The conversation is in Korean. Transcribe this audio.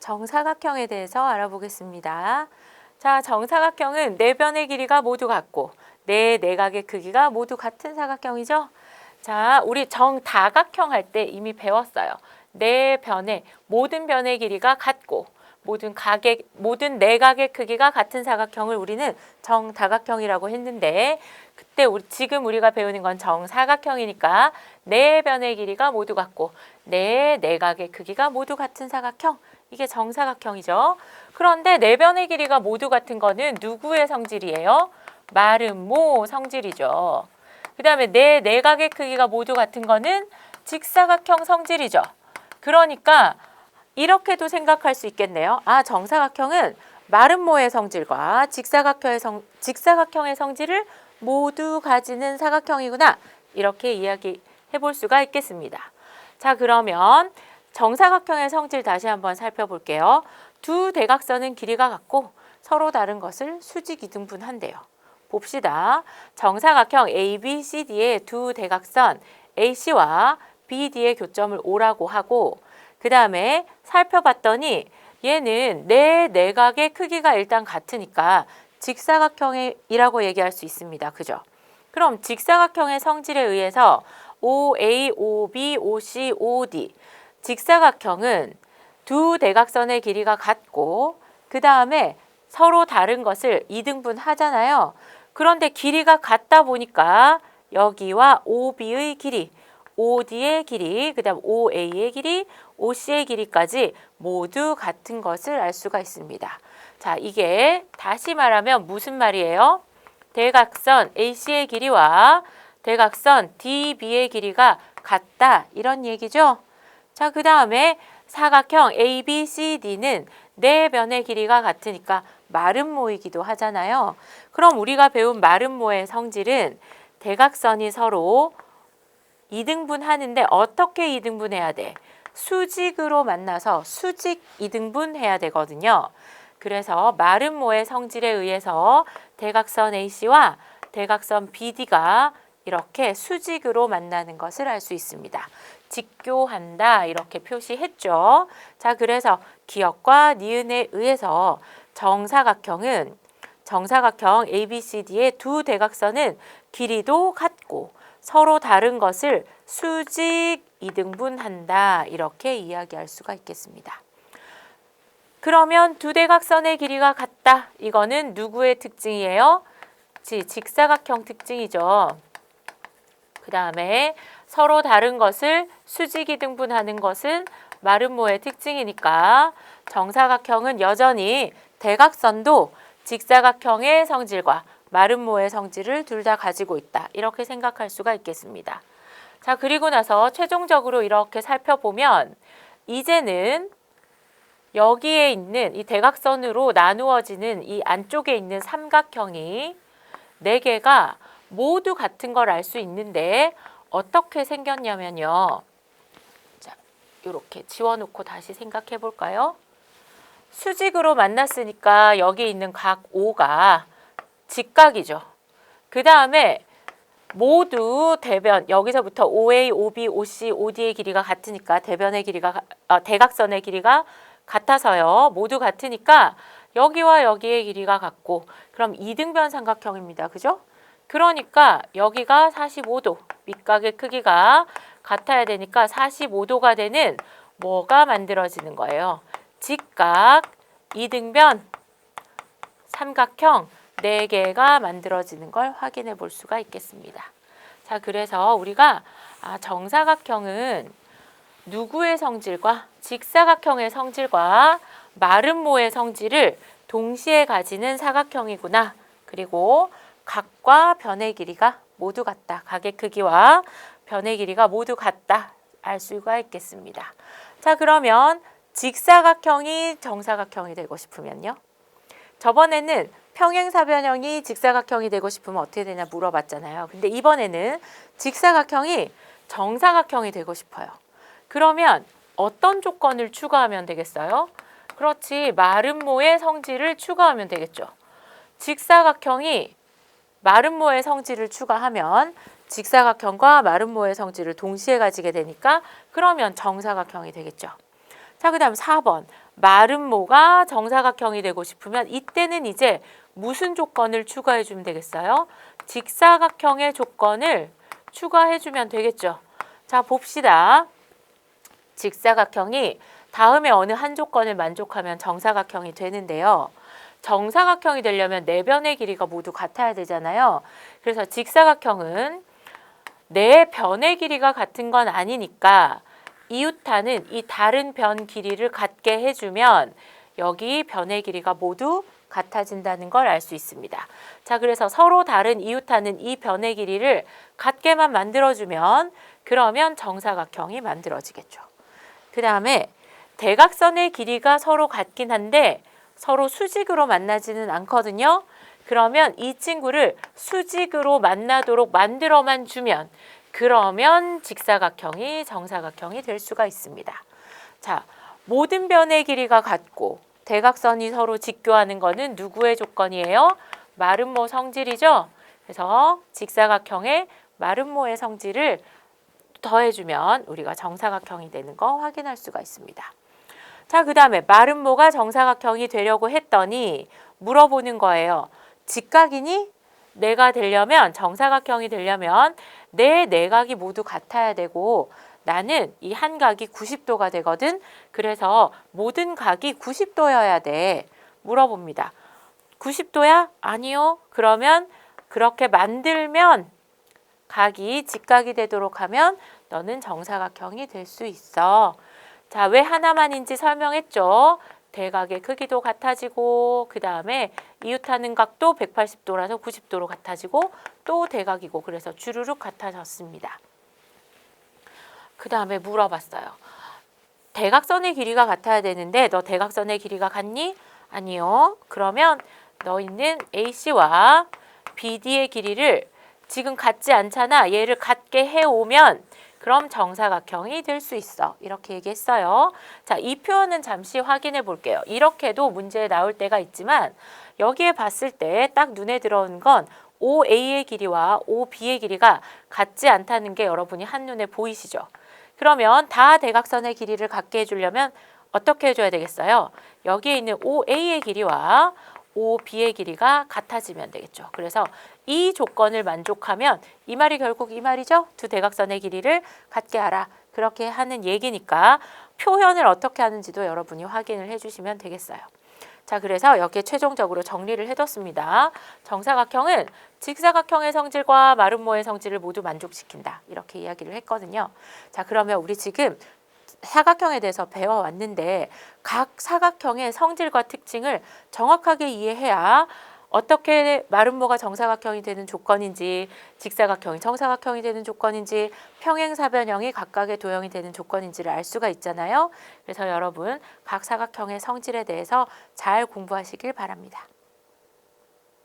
정사각형에 대해서 알아보겠습니다. 자, 정사각형은 네 변의 길이가 모두 같고 네 내각의 크기가 모두 같은 사각형이죠. 자, 우리 정다각형 할 때 이미 배웠어요. 네 변의 모든 변의 길이가 같고 모든 내각의 크기가 같은 사각형을 우리는 정다각형이라고 했는데 그때 지금 우리가 배우는 건 정사각형이니까 네 변의 길이가 모두 같고 네 내각의 크기가 모두 같은 사각형, 이게 정사각형이죠. 그런데 네 변의 길이가 모두 같은 거는 누구의 성질이에요? 마름모 성질이죠. 그 다음에 네 내각의 크기가 모두 같은 거는 직사각형 성질이죠. 그러니까 이렇게도 생각할 수 있겠네요. 아, 정사각형은 마름모의 성질과 직사각형의 성질을 모두 가지는 사각형이구나. 이렇게 이야기해 볼 수가 있겠습니다. 자, 그러면 정사각형의 성질 다시 한번 살펴볼게요. 두 대각선은 길이가 같고 서로 다른 것을 수직 이등분한대요. 봅시다. 정사각형 ABCD의 두 대각선 AC와 BD의 교점을 O라고 하고 그 다음에 살펴봤더니 얘는 네 내각의 크기가 일단 같으니까 직사각형이라고 얘기할 수 있습니다. 그죠? 그럼 직사각형의 성질에 의해서 OA, OB, OC, OD 직사각형은 두 대각선의 길이가 같고 그 다음에 서로 다른 것을 이등분 하잖아요. 그런데 길이가 같다 보니까 여기와 OB의 길이, OD의 길이, 그 다음 OA의 길이, OC의 길이까지 모두 같은 것을 알 수가 있습니다. 자, 이게 다시 말하면 무슨 말이에요? 대각선 AC의 길이와 대각선 DB의 길이가 같다, 이런 얘기죠. 자, 그 다음에 사각형 ABCD는 네 변의 길이가 같으니까 마름모이기도 하잖아요. 그럼 우리가 배운 마름모의 성질은 대각선이 서로 이등분하는데 어떻게 이등분해야 돼? 수직으로 만나서 수직 이등분해야 되거든요. 그래서 마름모의 성질에 의해서 대각선 AC와 대각선 BD가 이렇게 수직으로 만나는 것을 알 수 있습니다. 직교한다, 이렇게 표시했죠. 자, 그래서 기역과 니은에 의해서 정사각형 ABCD의 두 대각선은 길이도 같고 서로 다른 것을 수직 이등분한다, 이렇게 이야기할 수가 있겠습니다. 그러면 두 대각선의 길이가 같다. 이거는 누구의 특징이에요? 직사각형 특징이죠. 그 다음에 서로 다른 것을 수직 이등분하는 것은 마름모의 특징이니까 정사각형은 여전히 대각선도 직사각형의 성질과 마름모의 성질을 둘 다 가지고 있다, 이렇게 생각할 수가 있겠습니다. 자, 그리고 나서 최종적으로 이렇게 살펴보면 이제는 여기에 있는 이 대각선으로 나누어지는 이 안쪽에 있는 삼각형이 네 개가 모두 같은 걸 알 수 있는데 어떻게 생겼냐면요. 자, 이렇게 지워놓고 다시 생각해 볼까요? 수직으로 만났으니까 여기 있는 각 O가 직각이죠. 그 다음에 모두 대변, 여기서부터 OA, OB, OC, OD의 길이가 같으니까 대각선의 길이가 같아서요. 모두 같으니까 여기와 여기의 길이가 같고 그럼 이등변 삼각형입니다. 그죠? 그러니까 여기가 45도, 밑각의 크기가 같아야 되니까 45도가 되는 뭐가 만들어지는 거예요? 직각, 이등변, 삼각형 4개가 만들어지는 걸 확인해 볼 수가 있겠습니다. 자, 그래서 우리가 정사각형은 누구의 성질과 직사각형의 성질과 마름모의 성질을 동시에 가지는 사각형이구나. 그리고 각과 변의 길이가 모두 같다. 각의 크기와 변의 길이가 모두 같다, 알 수가 있겠습니다. 자, 그러면 직사각형이 정사각형이 되고 싶으면요. 저번에는 평행사변형이 직사각형이 되고 싶으면 어떻게 되냐 물어봤잖아요. 근데 이번에는 직사각형이 정사각형이 되고 싶어요. 그러면 어떤 조건을 추가하면 되겠어요? 그렇지, 마름모의 성질을 추가하면 되겠죠. 직사각형이 마름모의 성질을 추가하면 직사각형과 마름모의 성질을 동시에 가지게 되니까 그러면 정사각형이 되겠죠. 자, 그 다음 4번. 마름모가 정사각형이 되고 싶으면 이때는 이제 무슨 조건을 추가해 주면 되겠어요? 직사각형의 조건을 추가해 주면 되겠죠. 자, 봅시다. 직사각형이 다음에 어느 한 조건을 만족하면 정사각형이 되는데요. 정사각형이 되려면 네 변의 길이가 모두 같아야 되잖아요. 그래서 직사각형은 네 변의 길이가 같은 건 아니니까 이웃하는 이 다른 변 길이를 같게 해주면 여기 변의 길이가 모두 같아진다는 걸 알 수 있습니다. 자, 그래서 서로 다른 이웃하는 이 변의 길이를 같게만 만들어주면 그러면 정사각형이 만들어지겠죠. 그 다음에 대각선의 길이가 서로 같긴 한데 서로 수직으로 만나지는 않거든요. 그러면 이 친구를 수직으로 만나도록 만들어만 주면 그러면 직사각형이 정사각형이 될 수가 있습니다. 자, 모든 변의 길이가 같고 대각선이 서로 직교하는 거는 누구의 조건이에요? 마름모 성질이죠. 그래서 직사각형의 마름모의 성질을 더해주면 우리가 정사각형이 되는 거 확인할 수가 있습니다. 자, 그 다음에 마름모가 정사각형이 되려고 했더니 물어보는 거예요. 직각이니? 내가 되려면 정사각형이 되려면 내 내각이 모두 같아야 되고 나는 이 한 각이 90도가 되거든. 그래서 모든 각이 90도여야 돼. 물어봅니다. 90도야? 아니요. 그러면 그렇게 만들면 각이 직각이 되도록 하면 너는 정사각형이 될 수 있어. 자, 왜 하나만인지 설명했죠. 대각의 크기도 같아지고 그 다음에 이웃하는 각도 180도라서 90도로 같아지고 또 대각이고 그래서 주르륵 같아졌습니다. 그 다음에 물어봤어요. 대각선의 길이가 같아야 되는데 너 대각선의 길이가 같니? 아니요. 그러면 너희는 AC와 BD의 길이를 지금 같지 않잖아. 얘를 같게 해오면 그럼 정사각형이 될 수 있어. 이렇게 얘기했어요. 자, 이 표현은 잠시 확인해 볼게요. 이렇게도 문제에 나올 때가 있지만 여기에 봤을 때 딱 눈에 들어온 건 OA의 길이와 OB의 길이가 같지 않다는 게 여러분이 한눈에 보이시죠? 그러면 다 대각선의 길이를 같게 해주려면 어떻게 해줘야 되겠어요? 여기에 있는 OA의 길이와 OB의 길이가 같아지면 되겠죠. 그래서 이 조건을 만족하면 이 말이 결국 이 말이죠. 두 대각선의 길이를 같게 하라. 그렇게 하는 얘기니까 표현을 어떻게 하는지도 여러분이 확인을 해주시면 되겠어요. 자, 그래서 여기에 최종적으로 정리를 해뒀습니다. 정사각형은 직사각형의 성질과 마름모의 성질을 모두 만족시킨다. 이렇게 이야기를 했거든요. 자, 그러면 우리 지금 사각형에 대해서 배워왔는데 각 사각형의 성질과 특징을 정확하게 이해해야 어떻게 마름모가 정사각형이 되는 조건인지 직사각형이 정사각형이 되는 조건인지 평행사변형이 각각의 도형이 되는 조건인지를 알 수가 있잖아요. 그래서 여러분 각 사각형의 성질에 대해서 잘 공부하시길 바랍니다.